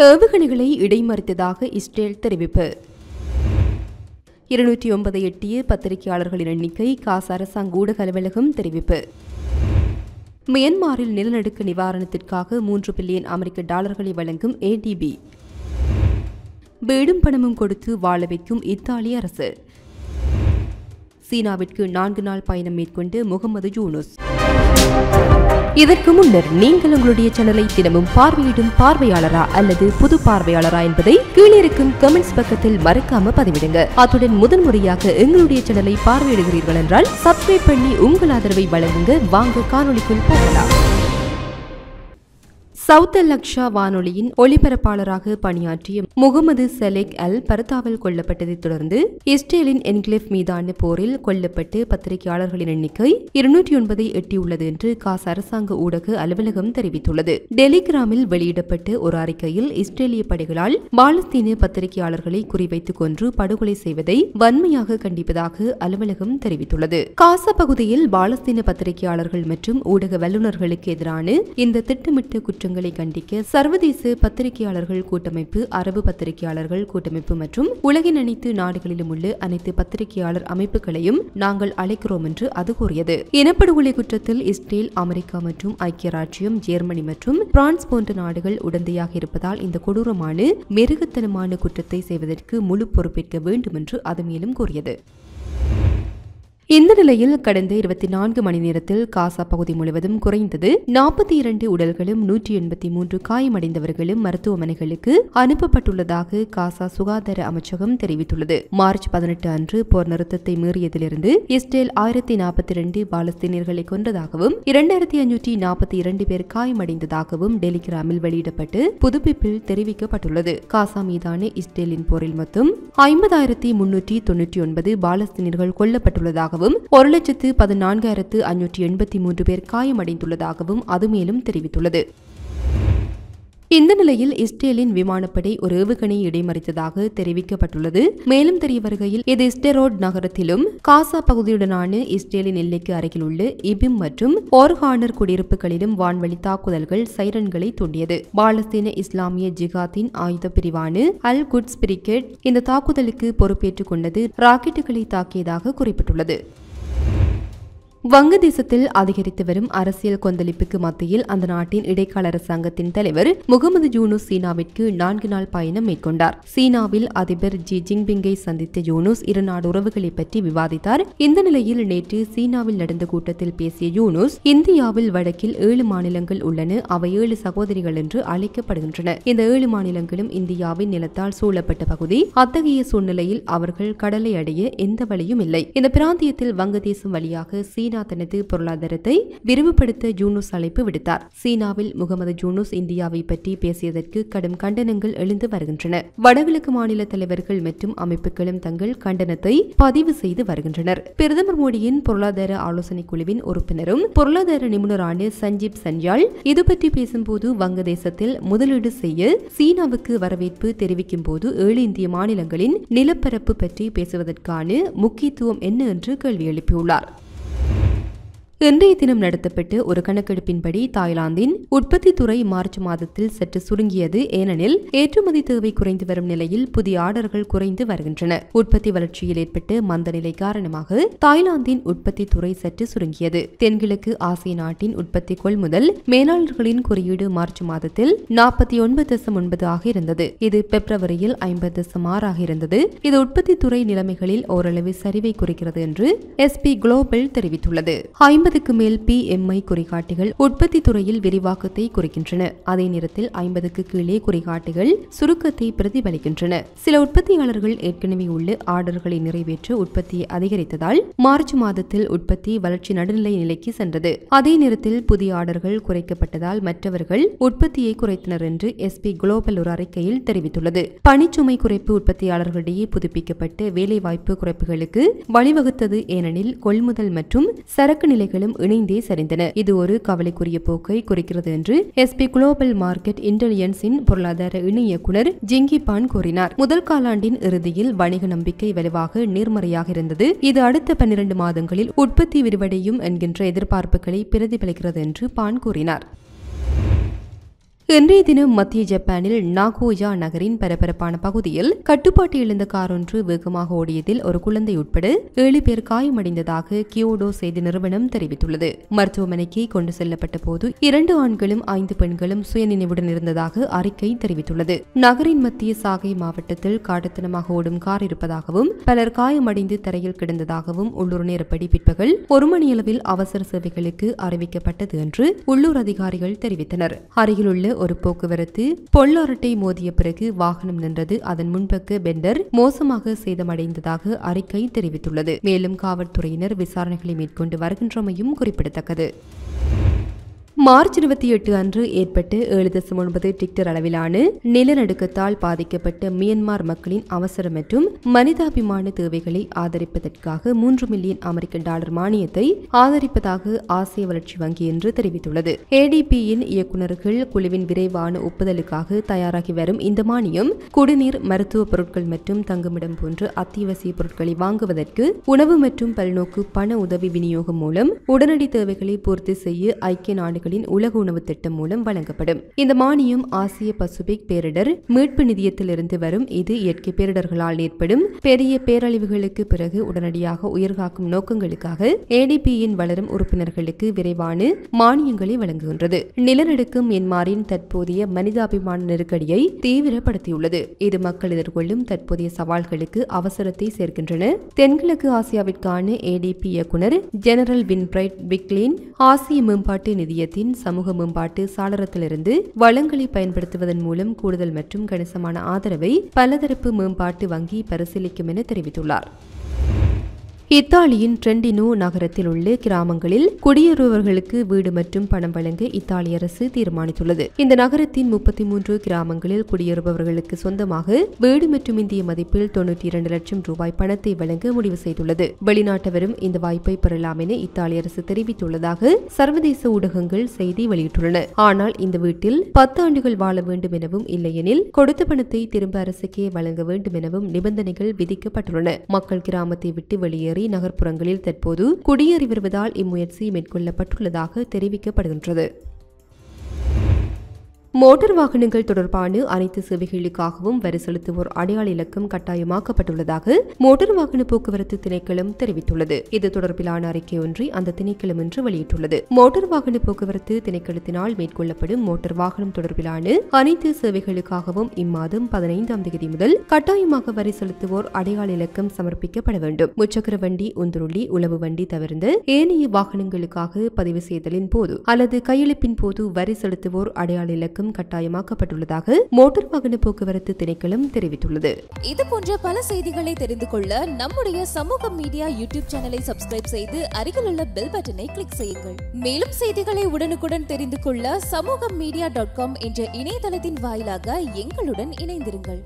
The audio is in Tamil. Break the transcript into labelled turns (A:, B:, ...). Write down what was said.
A: ஏவுகணைகளை இடைமறித்ததாக இஸ்ரேல் தெரிவிப்பு. 209 எட்டிய பத்திரிகையாளர்களின் எண்ணிக்கை காசா அரசாங்க ஊடக அலுவலகம் தெரிவிப்பு. மியன்மாரில் நிலநடுக்க நிவாரணத்திற்காக 3 பில்லியன் அமெரிக்க டாலர்களை வழங்கும் ADB. வீடும் பணமும் கொடுத்து வாழ வைக்கும் இத்தாலி அரசு. சீனாவிற்கு 4 நாள் பயணம் மேற்கொண்டு முகமது யூனுஸ். இதற்கு முன்னர் நீங்கள் உங்களுடைய சேனலை தினமும் பார்வையிடும் பார்வையாளரா அல்லது புது பார்வையாளரா என்பதை கீழே இருக்கும் கமெண்ட்ஸ் பக்கத்தில் மறக்காம பதிவிடுங்க. அத்துடன் முதன்முறையாக எங்களுடைய சேனலை பார்வையிடுகிறீர்கள் என்றால் சப்ஸ்கிரைப் பண்ணி உங்கள் ஆதரவை வழங்குங்க. வாங்க காணொளிக்குள் போகலாம். சவுத் அல் அக்ஷா வானொலியின் ஒளிபரப்பாளராக பணியாற்றிய முகமது சலேக் அல் பர்தாவில் கொல்லப்பட்டதைத் தொடர்ந்து இஸ்ரேலின் என்கிளேவ் மீதான போரில் கொல்லப்பட்டு பத்திரிகையாளர்களின் எண்ணிக்கை 209 எட்டியுள்ளது என்று காசா அரசாங்க ஊடக அலுவலகம் தெரிவித்துள்ளது. டெலிகிராமில் வெளியிடப்பட்ட ஒரு அறிக்கையில் இஸ்ரேலிய படைகளால் பாலஸ்தீன பத்திரிகையாளர்களை குறிவைத்துக் கொன்று படுகொலை செய்வதை வன்மையாக கண்டிப்பதாக அலுவலகம் தெரிவித்துள்ளது. காசா பகுதியில் பாலஸ்தீன பத்திரிகையாளர்கள் மற்றும் ஊடக வல்லுநர்களுக்கு எதிரான இந்த திட்டமிட்ட குற்றங்களை கண்டிக்க சர்வதேச பத்திரிகையாளர்கள் கூட்டமைப்பு, அரபு பத்திரிகையாளர்கள் கூட்டமைப்பு மற்றும் உலகின் அனைத்து நாடுகளிலும் உள்ள அனைத்து பத்திரிகையாளர் அமைப்புகளையும் நாங்கள் அழைக்கிறோம் என்று அது கூறியது. இனப்படுகொலை குற்றத்தில் இஸ்ரேல், அமெரிக்கா மற்றும் ஐக்கிய ராஜ்யம், ஜெர்மனி மற்றும் பிரான்ஸ் போன்ற நாடுகள் உடந்தையாக இருப்பதால் இந்த கொடூரமான மிருகத்தனமான குற்றத்தை செய்வதற்கு முழு பொறுப்பேற்க வேண்டும் என்று அது மேலும் கூறியது. இந்த நிலையில் கடந்த 24 மணி நேரத்தில் காசா பகுதி முழுவதும் குறைந்தது 42 உடல்களும் 183 காயமடைந்தவர்களும் மருத்துவமனைகளுக்கு அனுப்பப்பட்டுள்ளதாக காசா சுகாதார அமைச்சகம் தெரிவித்துள்ளது. மார்ச் 18 அன்று போர் நிறுத்தத்தை மீறியதிலிருந்து இஸ்ரேல் 1042 பாலஸ்தீனியர்களை கொன்றதாகவும் 2542 பேர் காயமடைந்ததாகவும் டெலிகிராமில் வெளியிடப்பட்டு புதுப்பிப்பில் தெரிவிக்கப்பட்டுள்ளது. காசா மீதான இஸ்ரேலின் போரில் மொத்தம் 50,399 பாலஸ்தீனியர்கள் கொல்லப்பட்டுள்ளதாகவும் 1,14,583 பேர் காயமடைந்துள்ளதாகவும் அது மேலும் தெரிவித்துள்ளது. இந்த நிலையில் இஸ்ரேலின் விமானப்படை ஒரு ஏவுகணையை இடைமறித்ததாக தெரிவிக்கப்பட்டுள்ளது. மேலும் தெரிய வருகையில் இது ஸ்டெரோட் நகரத்திலும் காசா பகுதியுடனான இஸ்ரேலின் எல்லைக்கு அருகில் உள்ள இபிம் மற்றும் ஓர்ஹானர் குடியிருப்புகளிலும் வான்வழி தாக்குதல்கள் சைரன்களை தூண்டியது. பாலஸ்தீன இஸ்லாமிய ஜிகாத்தின் ஆயுத பிரிவான அல் குட்ஸ் பிரிகேட் இந்த தாக்குதலுக்கு பொறுப்பேற்றுக் கொண்டது ராக்கெட்டுகளை தாக்கியதாக குறிப்பிட்டுள்ளது. வங்கதேசத்தில் அதிகரித்து வரும் அரசியல் கொந்தளிப்புக்கு மத்தியில் அந்த நாட்டின் இடைக்கால அரசாங்கத்தின் தலைவர் முகமது யூனுஸ் சீனாவிற்கு 4 நாள் பயணம் மேற்கொண்டார். சீனாவில் அதிபர் ஜி ஜின்பிங்கை சந்தித்த யூனுஸ் இருநாடு உறவுகளை பற்றி விவாதித்தார். இந்த நிலையில் நேற்று சீனாவில் நடந்த கூட்டத்தில் பேசிய யூனுஸ், இந்தியாவில் வடக்கில் 7 மாநிலங்கள் உள்ளன, அவை 7 சகோதரிகள் என்று அழைக்கப்படுகின்றன. இந்த 7 மாநிலங்களும் இந்தியாவின் நிலத்தால் சூழப்பட்ட பகுதி. அத்தகைய சூழ்நிலையில் அவர்கள் கடலை அடைய எந்த வழியும் இல்லை. இந்த பிராந்தியத்தில் வங்கதேசம் வழியாக சீனா தனது பொருளாதாரத்தை விரிவுபடுத்த யூனுஸ் அழைப்பு விடுத்தார். சீனாவில் முகமது யூனுஸ் இந்தியாவை பற்றி பேசியதற்கு கடும் கண்டனங்கள் எழுந்து வருகின்றன. வடகிழக்கு மாநில தலைவர்கள் மற்றும் அமைப்புகளும் தங்கள் கண்டனத்தை பதிவு செய்து வருகின்றனர். பிரதமர் மோடியின் பொருளாதார ஆலோசனை குழுவின் உறுப்பினரும் பொருளாதார நிபுணரான சஞ்சீப் சன்யால் இது பற்றி பேசும்போது, வங்கதேசத்தில் முதலீடு செய்ய சீனாவுக்கு வரவேற்பு தெரிவிக்கும் போது 7 இந்திய மாநிலங்களின் நிலப்பரப்பு பற்றி பேசுவதற்கான முக்கியத்துவம் என்ன என்று கேள்வி எழுப்பியுள்ளார். இன்றைய தினம் நடத்தப்பட்ட ஒரு கணக்கெடுப்பின்படி தாய்லாந்தின் உற்பத்தி துறை மார்ச் மாதத்தில் சற்று சுருங்கியது. ஏனெனில் ஏற்றுமதி தேவை குறைந்து வரும் நிலையில் புதிய ஆர்டர்கள் குறைந்து வருகின்றன. உற்பத்தி வளர்ச்சியில் ஏற்பட்ட மந்த நிலை காரணமாக தாய்லாந்தின் உற்பத்தி துறை சற்று சுருங்கியது. தென்கிழக்கு ஆசிய நாட்டின் உற்பத்தி கொள்முதல் மேலாளர்களின் குறியீடு மார்ச் மாதத்தில் 49.9 ஆக இருந்தது. இது பிப்ரவரியில் 50.6 ஆக இருந்தது. இது உற்பத்தி துறை நிலைமைகளில் ஓரளவு சரிவை குறிக்கிறது என்று SP குளோபல் தெரிவித்துள்ளது. 50க்கு மேல் PMI குறிகாட்டிகள் உற்பத்தி துறையில் விரிவாக்கத்தை குறிக்கின்றன. அதே நேரத்தில் 50க்கு கீழே குறிகாட்டிகள் சுருக்கத்தை பிரதிபலிக்கின்றன. சில உற்பத்தியாளர்கள் ஏற்கனவே உள்ள ஆர்டர்களை நிறைவேற்ற உற்பத்தியை அதிகரித்ததால் மார்ச் மாதத்தில் உற்பத்தி வளர்ச்சி நடுநிலை நிலைக்கு சென்றது. அதே நேரத்தில் புதிய ஆர்டர்கள் குறைக்கப்பட்டதால் மற்றவர்கள் உற்பத்தியை குறைத்தனர் என்று SP குளோபல் ஒரு அறிக்கையில் தெரிவித்துள்ளது. பணிச்சுமை குறைப்பு உற்பத்தியாளர்களிடையே புதுப்பிக்கப்பட்ட வேலைவாய்ப்பு குறைப்புகளுக்கு வழிவகுத்தது. ஏனெனில் கொள்முதல் மற்றும் சரக்கு நிலைகள் இணைந்தே சரிந்தன. இது ஒரு கவலைக்குரிய போக்கை குறிக்கிறது என்று SP குளோபல் மார்க்கெட் இன்டெலிஜென்ஸின் பொருளாதார இணை இயக்குனர் ஜிங்கி பான் கூறினார். முதல் காலாண்டின் இறுதியில் வணிக நம்பிக்கை வலுவாக நேர்மறையாக இருந்தது. இது அடுத்த 12 மாதங்களில் உற்பத்தி விரிவடையும் என்கின்ற எதிர்பார்ப்புகளை பிரதிபலிக்கிறது என்று பான் கூறினார். இன்றைய தினம் மத்திய ஜப்பானில் நாகோயா நகரின் பரபரப்பான பகுதியில் கட்டுப்பாட்டு இழந்த கார் ஒன்று வேகமாக ஓடியதில் ஒரு குழந்தை உட்பட 7 பேர் காயமடைந்ததாக கியோடோ செய்தி நிறுவனம் தெரிவித்துள்ளது. மருத்துவமனைக்கு கொண்டு செல்லப்பட்ட போது 2 ஆண்களும் 5 பெண்களும் சுயநினைவுடன் இருந்ததாக அறிக்கை தெரிவித்துள்ளது. நகரின் மத்திய சாகை மாவட்டத்தில் காட்டுத்தனமாக ஓடும் கார் இருப்பதாகவும் பலர் காயமடைந்து தரையில் கிடந்ததாகவும் உள்ளூர் நேரப்படி பிற்பகல் 1 மணியளவில் அவசர சேவைகளுக்கு அறிவிக்கப்பட்டது என்று உள்ளூர் அதிகாரிகள் தெரிவித்தனர். அருகிலுள்ள ஒரு போக்குவரத்து பொல்லாரட்டை மோதிய பிறகு வாகனம் நின்றது. அதன் முன்பக்க பெண்டர் மோசமாக சேதமடைந்ததாக அறிக்கை தெரிவித்துள்ளது. மேலும் காவல்துறையினர் விசாரணைகளை மேற்கொண்டு வருகின்றமையும் குறிப்பிடத்தக்கது. மார்ச் 28 அன்று ஏற்பட்ட 7.9 ரிக்டர் அளவிலான நிலநடுக்கத்தால் பாதிக்கப்பட்ட மியன்மார் மக்களின் அவசர மற்றும் மனிதாபிமான தேவைகளை ஆதரிப்பதற்காக $3 மில்லியன் மானியத்தை ஆதரிப்பதாக ஆசிய வளர்ச்சி வங்கி என்று தெரிவித்துள்ளது. ADB-யின் இயக்குநர்கள் குழுவின் விரைவான ஒப்புதலுக்காக தயாராகி வரும் இந்த மானியம் குடிநீர், மருத்துவ பொருட்கள் மற்றும் தங்குமிடம் போன்ற அத்தியாவசிய பொருட்களை வாங்குவதற்கு உணவு மற்றும் பல்நோக்கு பண உதவி விநியோகம் மூலம் உடனடி தேவைகளை பூர்த்தி செய்ய ஐக்கிய நாடுகளின் உலக உணவு திட்டம் மூலம் வழங்கப்படும். இந்த மானியம் ஆசிய பசிபிக் பேரிடர் மீட்பு நிதியத்திலிருந்து வரும். இது இயற்கை பேரிடர்களால் ஏற்படும் பெரிய பேரழிவுகளுக்கு பிறகு உடனடியாக உயிர்காக்கும் நோக்கங்களுக்காக ADB-யின் வளரும் உறுப்பினர்களுக்கு விரைவான மானியங்களை வழங்குகின்றது. நிலநடுக்கம் மியான்மரின் தற்போதைய மனிதாபிமான நெருக்கடியை தீவிரப்படுத்தியுள்ளது. இது மக்கள் எதிர்கொள்ளும் தற்போதைய சவால்களுக்கு அவசரத்தை சேர்க்கின்றன. தென்கிழக்கு ஆசியாவிற்கான ADB இயக்குநர் ஜெனரல் வின்பிரைட் விக்லின் ஆசிய மேம்பாட்டு நிதியத்தின் சமூக மேம்பாட்டு சாளரத்திலிருந்து வளங்களை பயன்படுத்துவதன் மூலம் கூடுதல் மற்றும் கணிசமான ஆதரவை பலதரப்பு மேம்பாட்டு வங்கி பரிசீலிக்கும் என தெரிவித்துள்ளார். இத்தாலியின் ட்ரெண்டினோ நகரத்தில் உள்ள கிராமங்களில் குடியேறுபவர்களுக்கு வீடு மற்றும் பணம் வழங்க இத்தாலி அரசு தீர்மானித்துள்ளது. இந்த நகரத்தின் 33 கிராமங்களில் குடியேறுபவர்களுக்கு சொந்தமாக வீடு மற்றும் இந்திய மதிப்பில் $92 லட்சம் பணத்தை வழங்க முடிவு செய்துள்ளது. வெளிநாட்டவரும் இந்த வாய்ப்பை பெறலாம் என இத்தாலி அரசு தெரிவித்துள்ளதாக சர்வதேச ஊடகங்கள் செய்தி வெளியிட்டுள்ளன. ஆனால் இந்த வீட்டில் 10 ஆண்டுகள் வாழ வேண்டும் எனவும் இல்லையெனில் கொடுத்த பணத்தை திரும்ப அரசுக்கே வழங்க வேண்டும் எனவும் நிபந்தனைகள் விதிக்கப்பட்டுள்ளன. மக்கள் கிராமத்தை விட்டு வெளியேறி நகர்ப்புறங்களில் தற்போது குடியேறி வருவதால் இம்முயற்சி மேற்கொள்ளப்பட்டுள்ளதாக தெரிவிக்கப்படுகின்றது. மோட்டார் வாகனங்கள் தொடர்பான அனைத்து சேவைகளுக்காகவும் வரி செலுத்துவோர் அடையாள இலக்கம் கட்டாயமாக்கப்பட்டுள்ளதாக மோட்டார் வாகன போக்குவரத்து திணைக்களம் தெரிவித்துள்ளது. இது தொடர்பிலான அறிக்கை ஒன்றை அந்த திணைக்களம் இன்று வெளியிட்டுள்ளது. மோட்டார் வாகன போக்குவரத்து திணைக்களத்தினால் மேற்கொள்ளப்படும் மோட்டார் வாகனம் தொடர்பிலான அனைத்து சேவைகளுக்காகவும் இம்மாதம் 15ஆம் தேதி முதல் கட்டாயமாக வரி செலுத்துவோர் அடையாள இலக்கம் சமர்ப்பிக்கப்பட வேண்டும். முச்சக்கர வண்டி, உந்துருளி, உளவு வண்டி தவிர்ந்த ஏனைய வாகனங்களுக்காக பதிவு செய்தலின் போது அல்லது கையெழுப்பின் போது வரி செலுத்துவோர் அடையாள இலக்கம் கட்டாயமாக்கப்பட்டுள்ளதாக மோட்டார் வாகன போக்குவரத்து திணைக்களம் தெரிவித்துள்ளது.
B: இது போன்ற பல செய்திகளை தெரிந்து கொள்ள நம்முடைய சமூக மீடியா யூடியூப் சேனலை சப்ஸ்கிரைப் செய்து அருகில் உள்ள பெல் பட்டனை கிளிக் செய்யுங்கள். மேலும் செய்திகளை உடனுக்குடன் தெரிந்து கொள்ள சமூகமீடியா.com என்ற இணையதளத்தின் வாயிலாக எங்களுடன் இணைந்திருங்கள்.